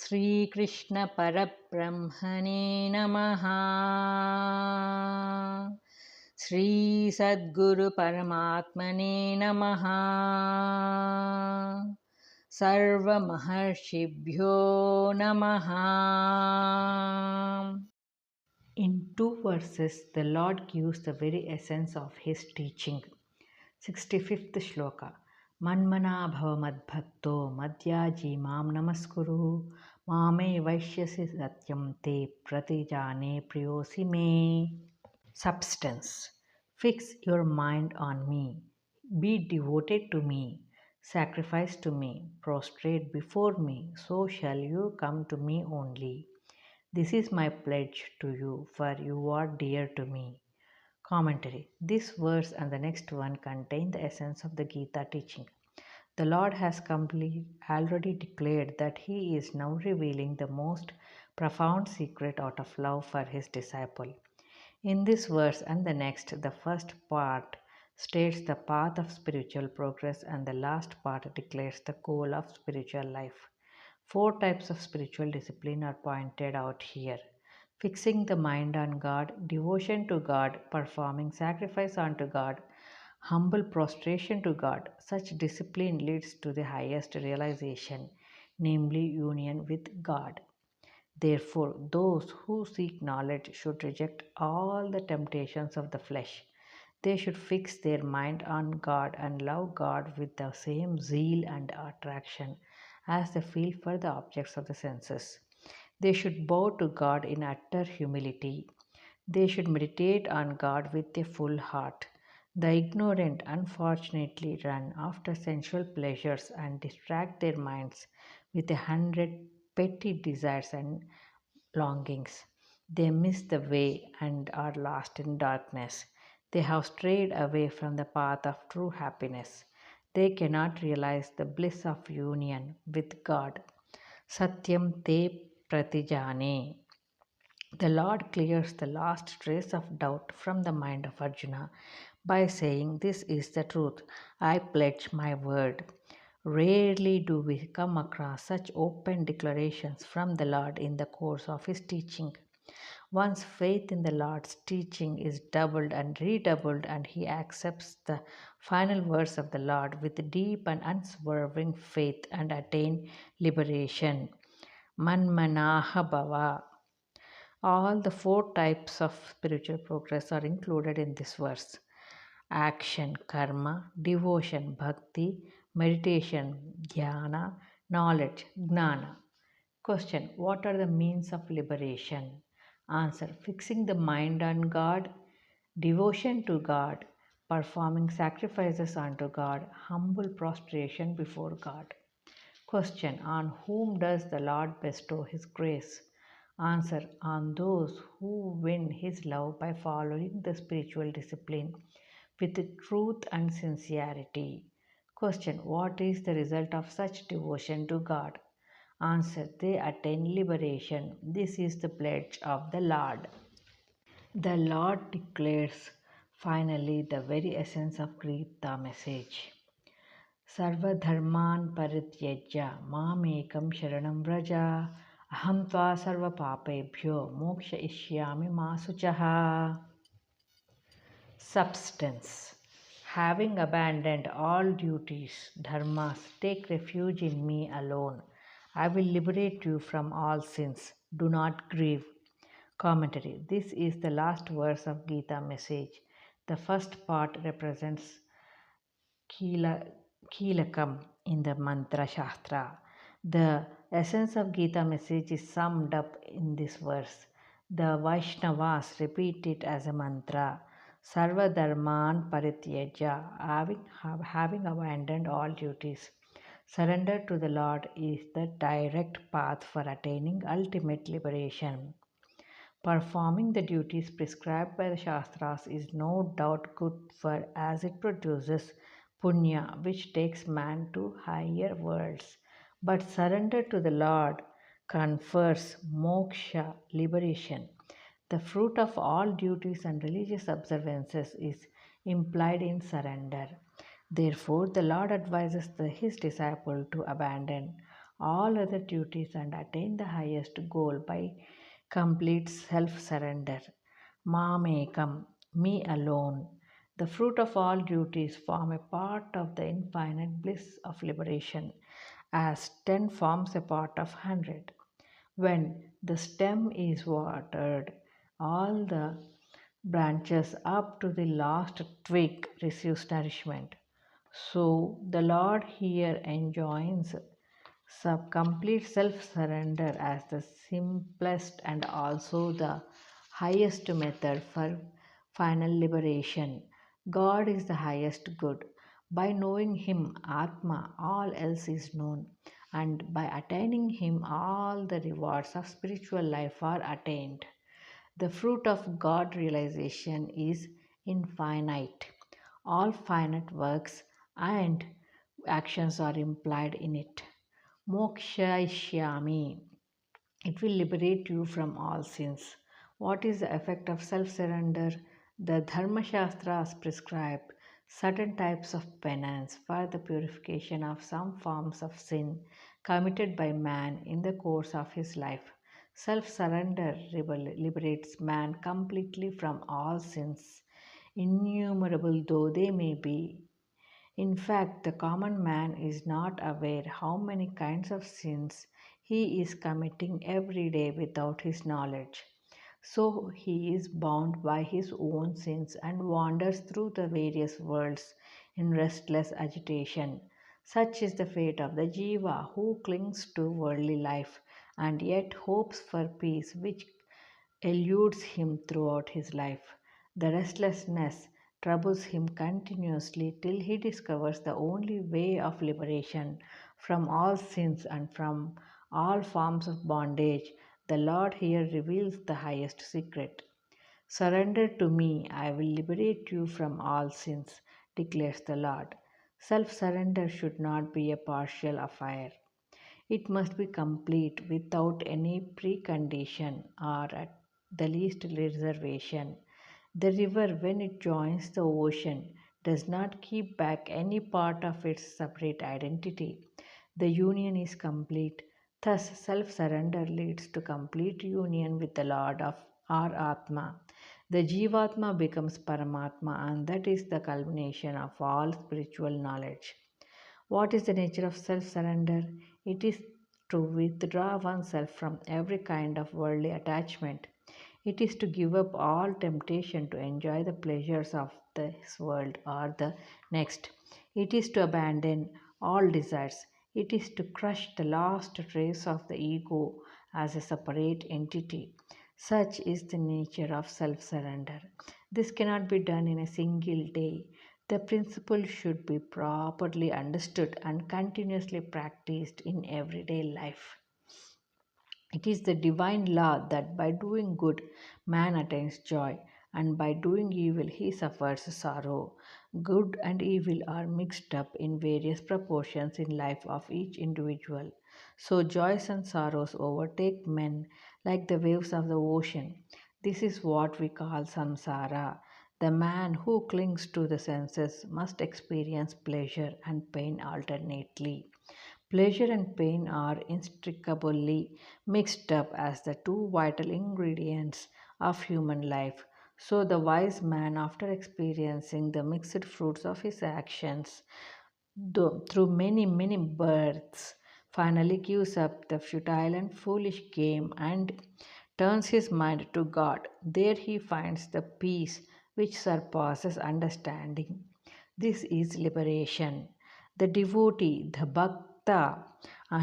Sri Krishna Parabrahmane Namaha. Sri Sadguru Paramatmane Namaha. Sarva Maharshibhyo Namaha. In two verses, the Lord gives the very essence of His teaching. 65th Shloka. Manmana bhava madbhakto madhyaji mam namaskuru mame vaishyasi satyam te pratijane priyosi me. Substance. Fix your mind on me. Be devoted to me. Sacrifice to me. Prostrate before me. So shall you come to me only. This is my pledge to you, for you are dear to me. Commentary. This verse and the next one contain the essence of the Gita teaching. The Lord has already declared that He is now revealing the most profound secret out of love for His disciple. In this verse and the next, the first part states the path of spiritual progress and the last part declares the goal of spiritual life. Four types of spiritual discipline are pointed out here: fixing the mind on God, devotion to God, performing sacrifice unto God, humble prostration to God. Such discipline leads to the highest realization, namely union with God. Therefore, those who seek knowledge should reject all the temptations of the flesh. They should fix their mind on God and love God with the same zeal and attraction as they feel for the objects of the senses. They should bow to God in utter humility. They should meditate on God with a full heart. The ignorant unfortunately run after sensual pleasures and distract their minds with 100 petty desires and longings. They miss the way and are lost in darkness. They have strayed away from the path of true happiness. They cannot realize the bliss of union with God. Satyam te pratijane. The Lord clears the last trace of doubt from the mind of Arjuna by saying, "This is the truth. I pledge my word." Rarely do we come across such open declarations from the Lord in the course of His teaching. One's faith in the Lord's teaching is doubled and redoubled, and he accepts the final words of the Lord with deep and unswerving faith and attain liberation. Manmanaha bhava. All the four types of spiritual progress are included in this verse: action, karma; devotion, bhakti; meditation, dhyana; knowledge, gnana. Question: what are the means of liberation? Answer: fixing the mind on God, devotion to God, performing sacrifices unto God, humble prostration before God. Question: on whom does the Lord bestow His grace? Answer: on those who win His love by following the spiritual discipline with truth and sincerity. Question: what is the result of such devotion to God? Answer: they attain liberation. This is the pledge of the Lord. The Lord declares finally the very essence of Gita message. Sarvadharman parityajya mamekam sharanam vraja aham tva sarva papebhyo moksha ishyami ma suchaha. Substance. Having abandoned all duties, dharmas, take refuge in me alone. I will liberate you from all sins. Do not grieve. Commentary. This is the last verse of Gita message. The first part represents Kilakam in the Mantra Shastra. The essence of Gita message is summed up in this verse. The Vaishnavas repeat it as a mantra: Sarva Dharman Parityaja, having abandoned all duties. Surrender to the Lord is the direct path for attaining ultimate liberation. Performing the duties prescribed by the Shastras is no doubt good, for as it produces punya, which takes man to higher worlds. But surrender to the Lord confers moksha, liberation. The fruit of all duties and religious observances is implied in surrender. Therefore, the Lord advises His disciple to abandon all other duties and attain the highest goal by complete self surrender. Mamekam, me alone. The fruit of all duties form a part of the infinite bliss of liberation, as 10 forms a part of 100. When the stem is watered, all the branches up to the last twig receives nourishment. So the Lord here enjoins complete self surrender as the simplest and also the highest method for final liberation. God is the highest good. By knowing Him, Atma, all else is known, and by attaining Him, all the rewards of spiritual life are attained. The fruit of God realization is infinite. All finite works and actions are implied in it. Moksha Ishyami. It will liberate you from all sins. What is the effect of self surrender? The Dharma Shastras prescribe certain types of penance for the purification of some forms of sin committed by man in the course of his life. Self surrender liberates man completely from all sins, innumerable though they may be. In fact, the common man is not aware how many kinds of sins he is committing every day without his knowledge. So he is bound by his own sins and wanders through the various worlds in restless agitation. Such is the fate of the jiva who clings to worldly life and yet hopes for peace which eludes him throughout his life. The restlessness troubles him continuously till he discovers the only way of liberation from all sins and from all forms of bondage. The Lord here reveals the highest secret. Surrender to me, I will liberate you from all sins, declares the Lord. Self surrender should not be a partial affair. It must be complete without any precondition or at the least reservation. The river, when it joins the ocean, does not keep back any part of its separate identity. The union is complete. Thus, self surrender leads to complete union with the Lord of our Atma. The Jivatma becomes Paramatma, and that is the culmination of all spiritual knowledge. What is the nature of self surrender? It is to withdraw oneself from every kind of worldly attachment. It is to give up all temptation to enjoy the pleasures of this world or the next. It is to abandon all desires. It is to crush the last trace of the ego as a separate entity. Such is the nature of self surrender. This cannot be done in a single day. The principle should be properly understood and continuously practiced in everyday life. It is the divine law that by doing good man attains joy, and by doing evil he suffers sorrow. Good and evil are mixed up in various proportions in life of each individual. So joys and sorrows overtake men like the waves of the ocean. This is what we call samsara. The man who clings to the senses must experience pleasure and pain alternately. Pleasure and pain are inextricably mixed up as the two vital ingredients of human life. So, the wise man, after experiencing the mixed fruits of his actions through many, many births, finally gives up the futile and foolish game and turns his mind to God. There he finds the peace which surpasses understanding. This is liberation. The devotee, the bhakta,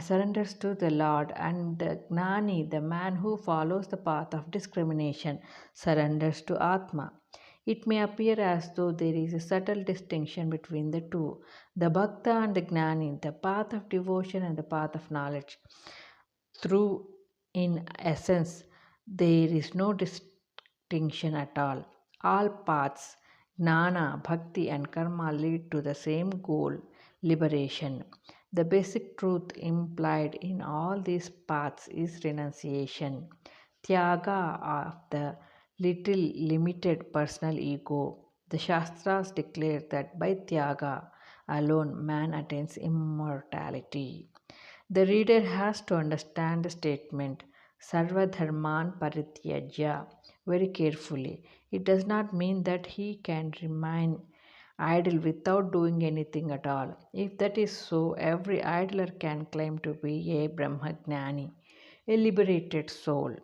surrenders to the Lord, and the gnani, the man who follows the path of discrimination, surrenders to Atma. It may appear as though there is a subtle distinction between the two, the bhakta and the gnani, the path of devotion and the path of knowledge. Through, in essence, there is no distinction at all. All paths, gnana, bhakti, and karma lead to the same goal, liberation. The basic truth implied in all these paths is renunciation, tyaga of the little limited personal ego. The Shastras declare that by tyaga alone man attains immortality. The reader has to understand the statement Sarva Dharman Parityajya very carefully. It does not mean that he can remain idle without doing anything at all. If that is so, every idler can claim to be a Brahmagnani, a liberated soul.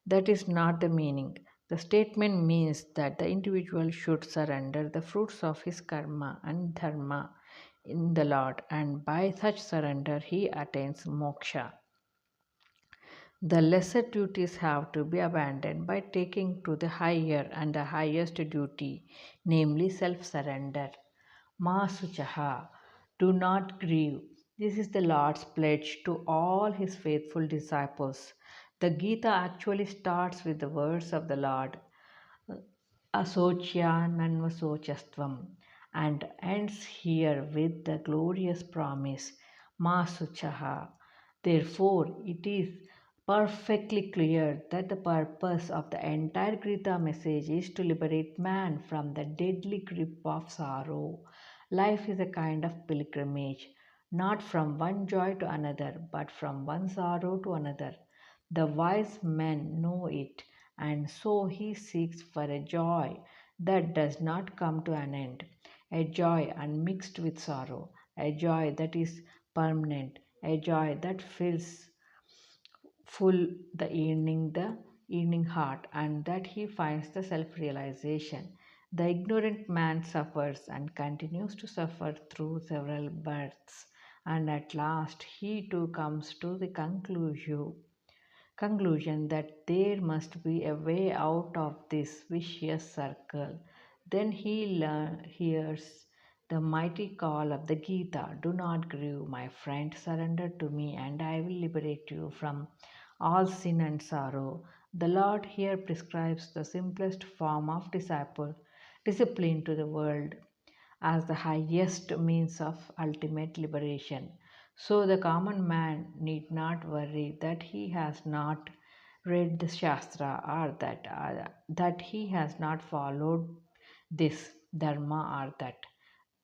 That is not the meaning. The statement means that the individual should surrender the fruits of his karma and dharma in the Lord, and by such surrender he attains moksha. The lesser duties have to be abandoned by taking to the higher and the highest duty, namely self surrender. Ma Suchaha, do not grieve. This is the Lord's pledge to all his faithful disciples. The Gita actually starts with the words of the Lord, Asocya Nanvasochastvam, and ends here with the glorious promise, Masuchaha. Therefore, it is perfectly clear that the purpose of the entire Gita message is to liberate man from the deadly grip of sorrow. Life is a kind of pilgrimage, not from one joy to another, but from one sorrow to another. The wise men know it, and so he seeks for a joy that does not come to an end, a joy unmixed with sorrow, a joy that is permanent, a joy that fills full the evening heart, and that he finds the self-realization. The ignorant man suffers and continues to suffer through several births, and at last he too comes to the conclusion that there must be a way out of this vicious circle. Then he hears the mighty call of the Gita, do not grieve, my friend, surrender to me, and I will liberate you from all sin and sorrow. The Lord here prescribes the simplest form of discipline to the world as the highest means of ultimate liberation. So the common man need not worry that he has not read the Shastra, or that he has not followed this dharma, or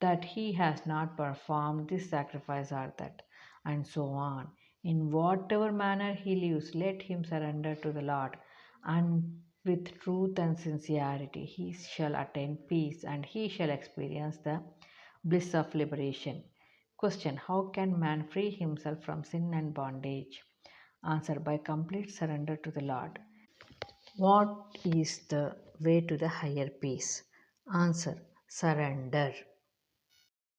that he has not performed this sacrifice, or that, and so on. In whatever manner he lives, let him surrender to the Lord, and with truth and sincerity he shall attain peace, and he shall experience the bliss of liberation. Question: how can man free himself from sin and bondage? Answer: by complete surrender to the Lord. What is the way to the higher peace? Answer: surrender.